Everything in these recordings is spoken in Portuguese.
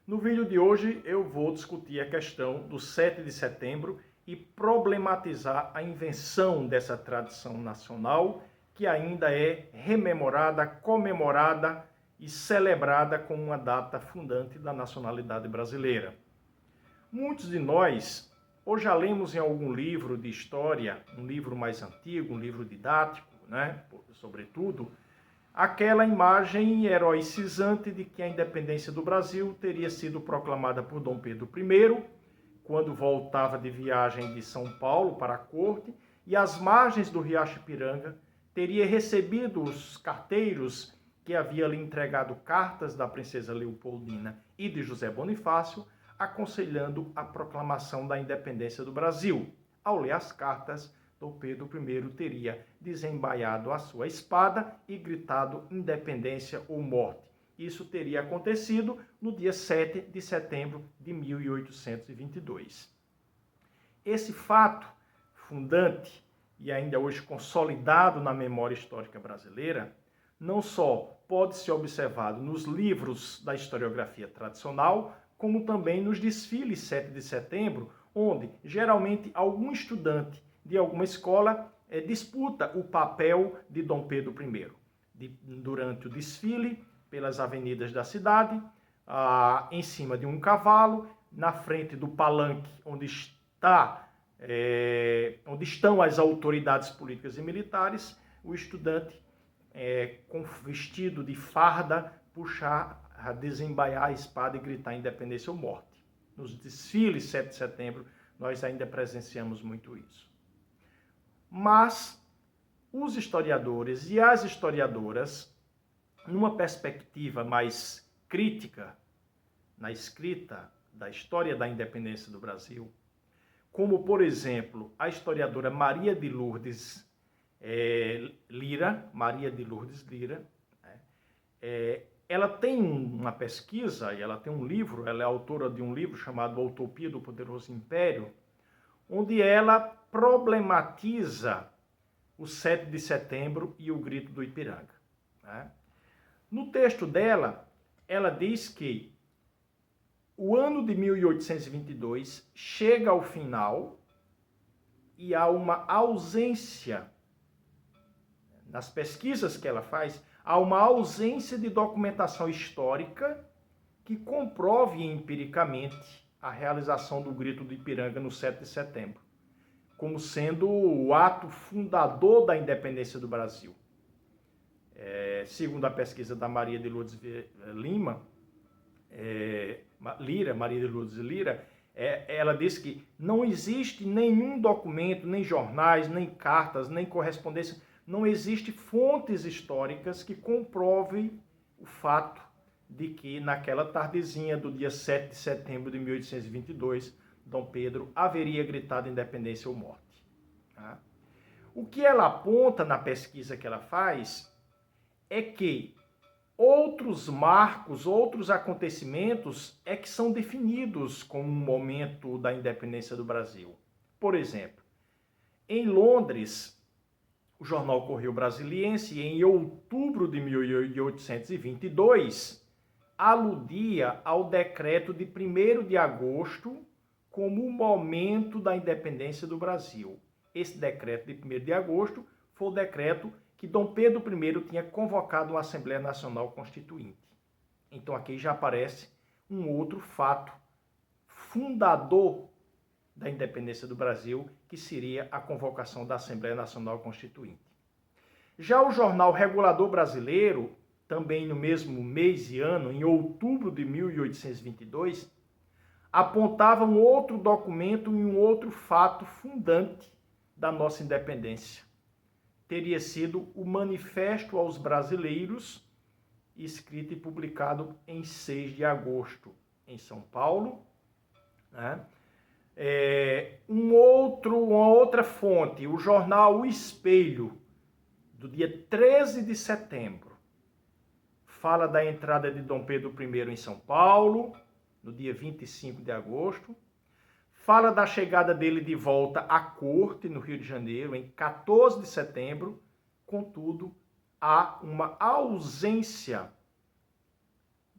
No vídeo de hoje eu vou discutir a questão do 7 de setembro e problematizar a invenção dessa tradição nacional que ainda é rememorada, comemorada e celebrada como uma data fundante da nacionalidade brasileira. Muitos de nós ou já lemos em algum livro de história, um livro mais antigo, um livro didático, sobretudo, aquela imagem heroicizante de que a independência do Brasil teria sido proclamada por Dom Pedro I, quando voltava de viagem de São Paulo para a corte, e às margens do Riacho Ipiranga teria recebido os carteiros que havia lhe entregado cartas da princesa Leopoldina e de José Bonifácio, aconselhando a proclamação da independência do Brasil. Ao ler as cartas, Dom Pedro I teria desembaiado a sua espada e gritado independência ou morte. Isso teria acontecido no dia 7 de setembro de 1822. Esse fato fundante e ainda hoje consolidado na memória histórica brasileira, não só pode ser observado nos livros da historiografia tradicional, como também nos desfiles 7 de setembro, onde geralmente algum estudante de alguma escola disputa o papel de Dom Pedro I. Durante o desfile pelas avenidas da cidade, em cima de um cavalo, na frente do palanque onde estão as autoridades políticas e militares, o estudante, com vestido de farda, puxar, desembaiar a espada e gritar independência ou morte. Nos desfiles 7 de setembro, nós ainda presenciamos muito isso. Mas os historiadores e as historiadoras, numa perspectiva mais crítica na escrita da história da independência do Brasil, como, por exemplo, a historiadora Maria de Lourdes Lira, ela tem uma pesquisa, e ela tem um livro, ela é autora de um livro chamado A Utopia do Poderoso Império, onde ela problematiza o 7 de setembro e o grito do Ipiranga. No texto dela, ela diz que o ano de 1822 chega ao final e há uma ausência, nas pesquisas que ela faz, há uma ausência de documentação histórica que comprove empiricamente a realização do grito do Ipiranga no 7 de setembro, como sendo o ato fundador da independência do Brasil. Segundo a pesquisa da Maria de Lourdes Lira, ela diz que não existe nenhum documento, nem jornais, nem cartas, nem correspondência, não existe fontes históricas que comprovem o fato de que naquela tardezinha do dia 7 de setembro de 1822, Dom Pedro haveria gritado independência ou morte. O que ela aponta na pesquisa que ela faz é que outros marcos, outros acontecimentos é que são definidos como um momento da independência do Brasil. Por exemplo, em Londres, o jornal Correio Brasiliense, em outubro de 1822, aludia ao decreto de 1º de agosto como o momento da independência do Brasil. Esse decreto de 1º de agosto foi o decreto que Dom Pedro I tinha convocado uma Assembleia Nacional Constituinte. Então aqui já aparece um outro fato fundador da independência do Brasil, que seria a convocação da Assembleia Nacional Constituinte. Já o jornal Regulador Brasileiro, também no mesmo mês e ano, em outubro de 1822, apontava um outro documento e um outro fato fundante da nossa independência. Teria sido o Manifesto aos Brasileiros, escrito e publicado em 6 de agosto, em São Paulo. Uma outra fonte, o jornal O Espelho, do dia 13 de setembro, fala da entrada de Dom Pedro I em São Paulo, no dia 25 de agosto. Fala da chegada dele de volta à corte, no Rio de Janeiro, em 14 de setembro. Contudo, há uma ausência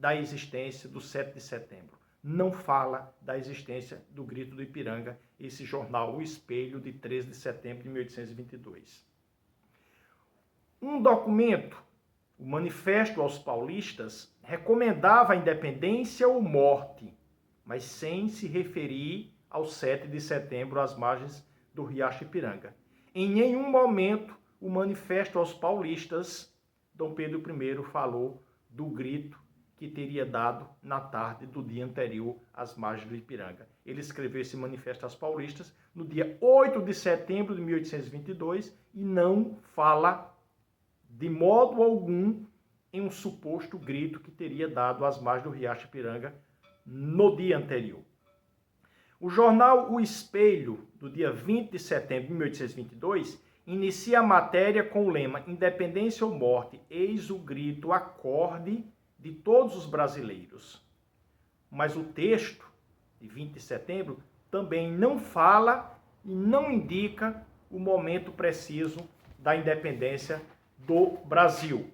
da existência do 7 de setembro. Não fala da existência do Grito do Ipiranga, esse jornal O Espelho, de 13 de setembro de 1822. Um documento, o Manifesto aos Paulistas, recomendava a independência ou morte, mas sem se referir ao 7 de setembro às margens do Riacho Ipiranga. Em nenhum momento o Manifesto aos Paulistas, Dom Pedro I falou do grito que teria dado na tarde do dia anterior às margens do Ipiranga. Ele escreveu esse Manifesto aos Paulistas no dia 8 de setembro de 1822 e não fala de modo algum em um suposto grito que teria dado às margens do Riacho Ipiranga no dia anterior. O jornal O Espelho, do dia 20 de setembro de 1822, inicia a matéria com o lema Independência ou Morte, eis o grito acorde de todos os brasileiros. Mas o texto, de 20 de setembro, também não fala e não indica o momento preciso da independência do Brasil.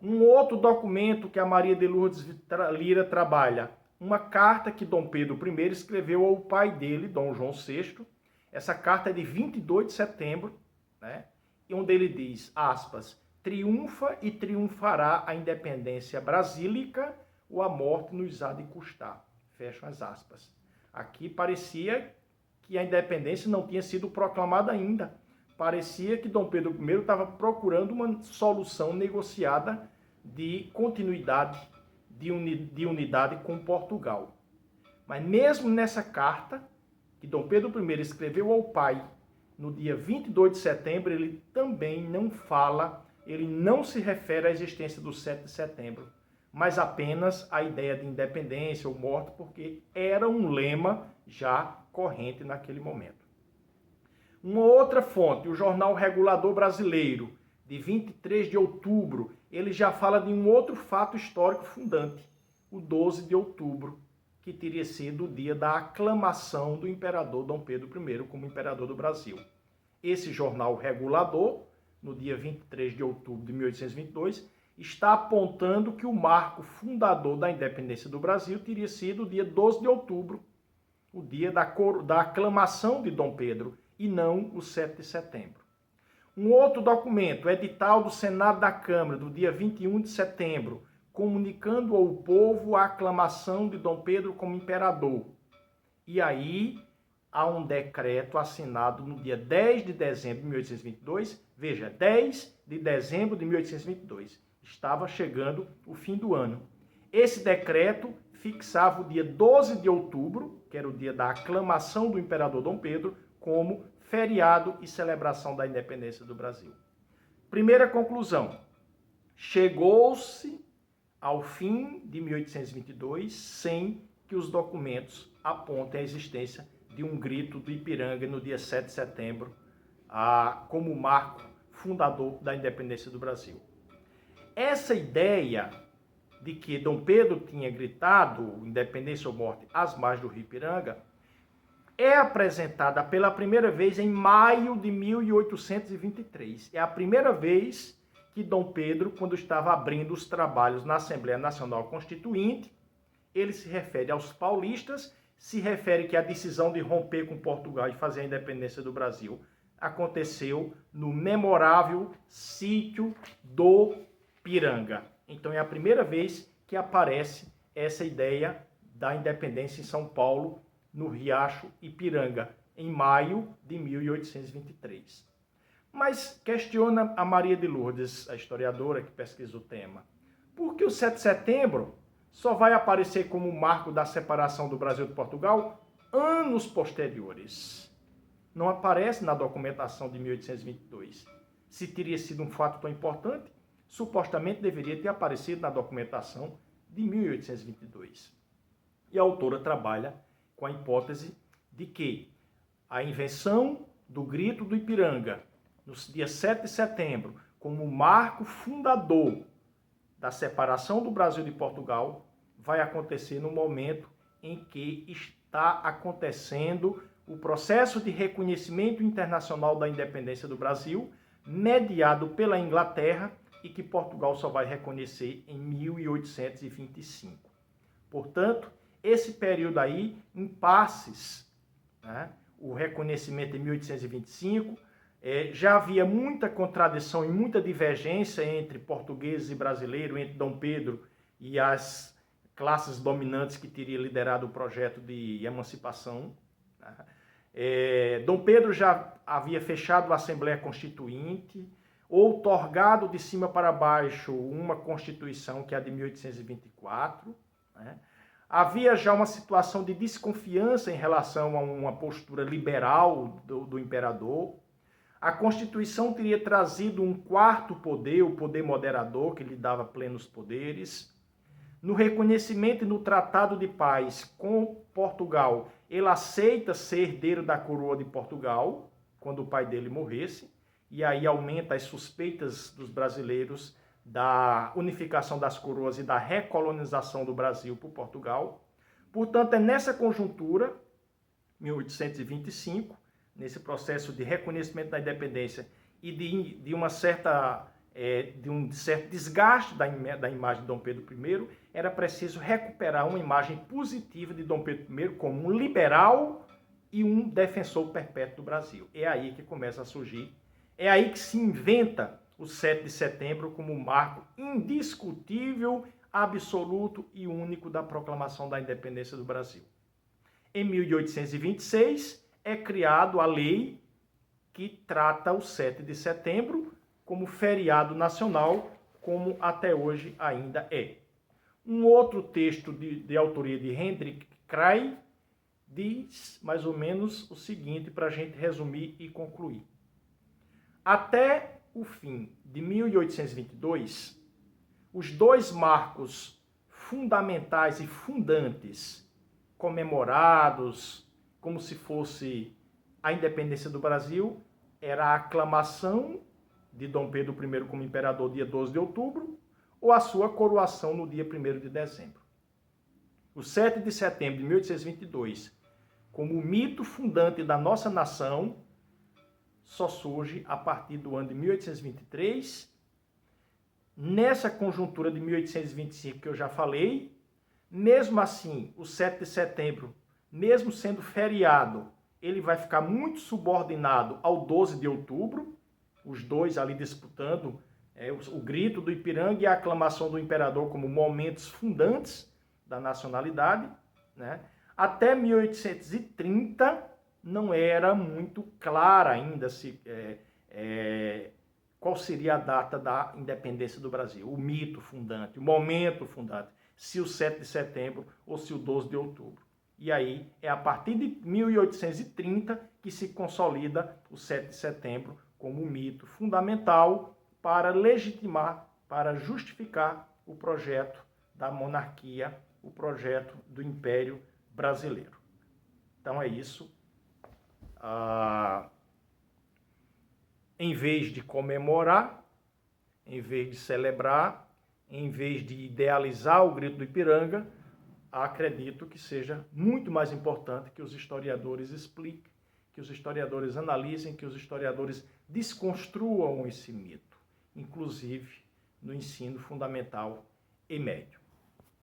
Um outro documento que a Maria de Lourdes Lira trabalha, uma carta que Dom Pedro I escreveu ao pai dele, Dom João VI. Essa carta é de 22 de setembro, né? Onde ele diz, aspas, triunfa e triunfará a independência brasílica ou a morte nos há de custar. Fecham as aspas. Aqui parecia que a independência não tinha sido proclamada ainda. Parecia que Dom Pedro I estava procurando uma solução negociada de continuidade, de unidade com Portugal. Mas mesmo nessa carta, que Dom Pedro I escreveu ao pai, no dia 22 de setembro, ele também não fala, ele não se refere à existência do 7 de setembro, mas apenas à ideia de independência ou morte, porque era um lema já corrente naquele momento. Uma outra fonte, o Jornal Regulador Brasileiro, de 23 de outubro, ele já fala de um outro fato histórico fundante, o 12 de outubro, que teria sido o dia da aclamação do imperador Dom Pedro I como imperador do Brasil. Esse jornal regulador, no dia 23 de outubro de 1822, está apontando que o marco fundador da independência do Brasil teria sido o dia 12 de outubro, o dia da aclamação de Dom Pedro, e não o 7 de setembro. Um outro documento, edital do Senado da Câmara, do dia 21 de setembro, comunicando ao povo a aclamação de Dom Pedro como imperador. E aí há um decreto assinado no dia 10 de dezembro de 1822, veja, 10 de dezembro de 1822, estava chegando o fim do ano. Esse decreto fixava o dia 12 de outubro, que era o dia da aclamação do imperador Dom Pedro, como feriado e celebração da independência do Brasil. Primeira conclusão, chegou-se ao fim de 1822 sem que os documentos apontem a existência de um grito do Ipiranga no dia 7 de setembro, como marco fundador da independência do Brasil. Essa ideia de que Dom Pedro tinha gritado independência ou morte às margens do Rio Ipiranga é apresentada pela primeira vez em maio de 1823. É a primeira vez que Dom Pedro, quando estava abrindo os trabalhos na Assembleia Nacional Constituinte, ele se refere aos paulistas, se refere que a decisão de romper com Portugal e fazer a independência do Brasil aconteceu no memorável sítio do Piranga. Então é a primeira vez que aparece essa ideia da independência em São Paulo, no Riacho Ipiranga, em maio de 1823. Mas questiona a Maria de Lourdes, a historiadora que pesquisa o tema, por que o 7 de setembro só vai aparecer como marco da separação do Brasil de Portugal anos posteriores? Não aparece na documentação de 1822. Se teria sido um fato tão importante, supostamente deveria ter aparecido na documentação de 1822. E a autora trabalha com a hipótese de que a invenção do grito do Ipiranga, no dia 7 de setembro, como marco fundador da separação do Brasil de Portugal, vai acontecer no momento em que está acontecendo o processo de reconhecimento internacional da independência do Brasil, mediado pela Inglaterra, e que Portugal só vai reconhecer em 1825. Portanto, esse período aí, impasses, né? O reconhecimento em 1825, já havia muita contradição e muita divergência entre portugueses e brasileiros, entre Dom Pedro e as classes dominantes que teriam liderado o projeto de emancipação. Dom Pedro já havia fechado a Assembleia Constituinte, outorgado de cima para baixo uma Constituição, que é a de 1824. Né? Havia já uma situação de desconfiança em relação a uma postura liberal do imperador. A Constituição teria trazido um quarto poder, o poder moderador, que lhe dava plenos poderes. No reconhecimento e no Tratado de Paz com Portugal, ele aceita ser herdeiro da coroa de Portugal, quando o pai dele morresse, e aí aumenta as suspeitas dos brasileiros da unificação das coroas e da recolonização do Brasil por Portugal. Portanto, é nessa conjuntura, 1825, nesse processo de reconhecimento da independência e de um certo desgaste da imagem de Dom Pedro I, era preciso recuperar uma imagem positiva de Dom Pedro I como um liberal e um defensor perpétuo do Brasil. É aí que começa a surgir, é aí que se inventa o 7 de setembro como um marco indiscutível, absoluto e único da proclamação da independência do Brasil. Em 1826 é criado a lei que trata o 7 de setembro como feriado nacional, como até hoje ainda é. Um outro texto de autoria de Hendrik Krey diz mais ou menos o seguinte, para a gente resumir e concluir. Até o fim de 1822, os dois marcos fundamentais e fundantes, comemorados como se fosse a independência do Brasil, era a aclamação de Dom Pedro I como imperador dia 12 de outubro ou a sua coroação no dia 1º de dezembro. O 7 de setembro de 1822, como o mito fundante da nossa nação, só surge a partir do ano de 1823. Nessa conjuntura de 1825 que eu já falei, mesmo assim, o 7 de setembro, mesmo sendo feriado, ele vai ficar muito subordinado ao 12 de outubro, os dois ali disputando o grito do Ipiranga e a aclamação do imperador como momentos fundantes da nacionalidade. Né? Até 1830 não era muito clara ainda qual seria a data da independência do Brasil, o mito fundante, o momento fundante, se o 7 de setembro ou se o 12 de outubro. E aí é a partir de 1830 que se consolida o 7 de setembro como um mito fundamental para legitimar, para justificar o projeto da monarquia, o projeto do Império Brasileiro. Então é isso. Em vez de comemorar, em vez de celebrar, em vez de idealizar o grito do Ipiranga, acredito que seja muito mais importante que os historiadores expliquem, que os historiadores analisem, que os historiadores desconstruam esse mito, inclusive no ensino fundamental e médio.